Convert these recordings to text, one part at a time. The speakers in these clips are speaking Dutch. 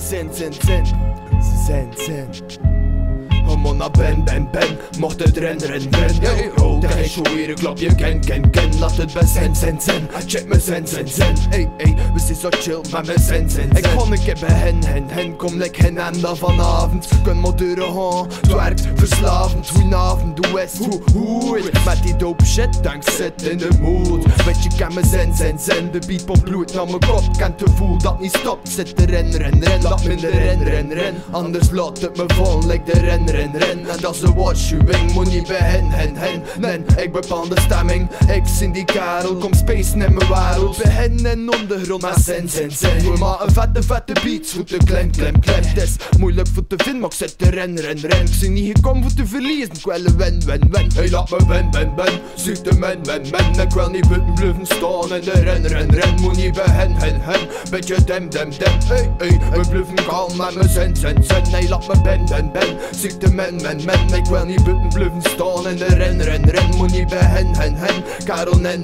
zen, zen, zen. Zen, zen. Monna ben, mocht het ren. Kijk eens hoe hier, ik klap je ken. Laat het bij zen. Check me zen. We zijn zo chill met mijn zen. Ik kon een keer bij hen, kom lek hen aan dan vanavond. Kun maar deuren gaan, het werkt verslavend. Goedenavond, doe west, hoe met die dope shit, dank zit in de mood. Weet je, ken me zen. De beat pompt bloed naar mijn kop, kan te voel dat niet stopt. Zit te ren, laat me de ren. Anders laat het me vallen, like de ren. En dat is een waarschuwing, moet niet bij hen. Nee, ik bepaal de stemming, ik zie die karel, kom space naar mijn wereld. Bij hen en ondergrond, maar zen. We maken vette beats, voor te klem. Het is moeilijk voor te vinden, maar ik zit te ren. Ik zie niet gekomen voor te verliezen, ik wil een win. Hey, laat me ben, zoek de men. Ik wil niet blijven staan in de ren. Moet niet bij hen. Beetje dem. Hey, we blijven kalm met mijn zen. Hey, laat me ben, zoek de men. Ik wil niet blijven staan in de ren. Moet niet bij hen. Karel nen.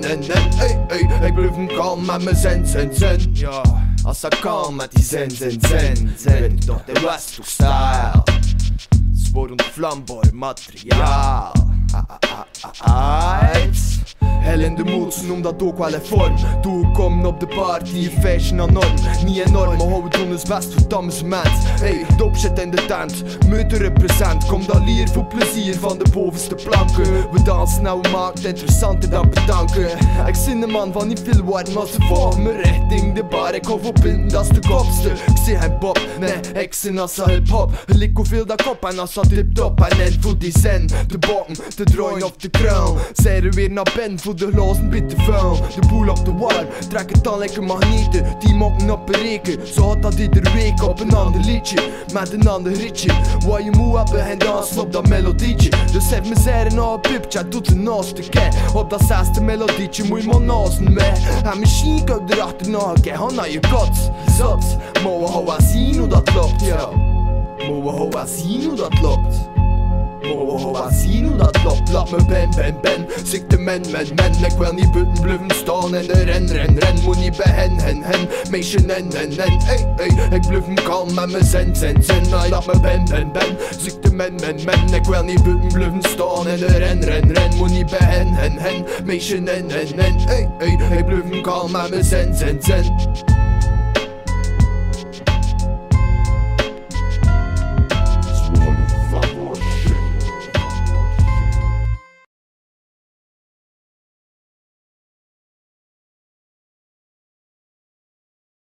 Hey, ik blijf kalm met mijn zen. Ja, als ik kalm met die zen. Ben ik toch de West of style. Spoor ontvlambaar materiaal. Hel in de mood, ze noem dat ook wel een vorm. Toen ik kom op de party, fashion aan norm. Niet enorm, maar hoe we doen is best voor amusement. Hey, dope shit in de tent, meute represent. Kom dan hier voor plezier van de bovenste planken. We dansen nou, maakt het interessanter dan bedanken. Ik zie een man van niet veel woorden, maar ze volgen me richting de bar. Ik hou voor pinten, dat is de kopste. Ik zie hem pop, nee, ik zie als hip-hop. Lik hoeveel dat kop en als dat tip-top. En net voor die zen, de bokken, te draaien of de kroon. Zij er weer naar ben voor de glazen bitte vuil. De boel op de war, trek het dan lekker magneten. Die mokken op een reken, zo had dat iedere week op een ander liedje. Met een ander ritje, waar je moe hebben en dansen op dat melodietje. Dus heb me zeggen nou een pipje, doet de naaste kei. Op dat zesde melodietje moet je maar nazen mee. En misschien kan je erachterna kijken, ga naar je kot. Zot, maar we gaan wel zien hoe dat loopt, ja. Maar we gaan wel zien hoe dat loopt. Laat me ben, ziek de men. Ik wil niet blijven staan in de ren. Moet niet bij hen. Meisje nen. Hey, ik blijf me kalm met mijn zen. Laat me ben, ziek de men. Ik wil niet blijven staan in de ren. Moet niet bij hen. Meisje nen. Hey, ik blijf me kalm met mijn zen.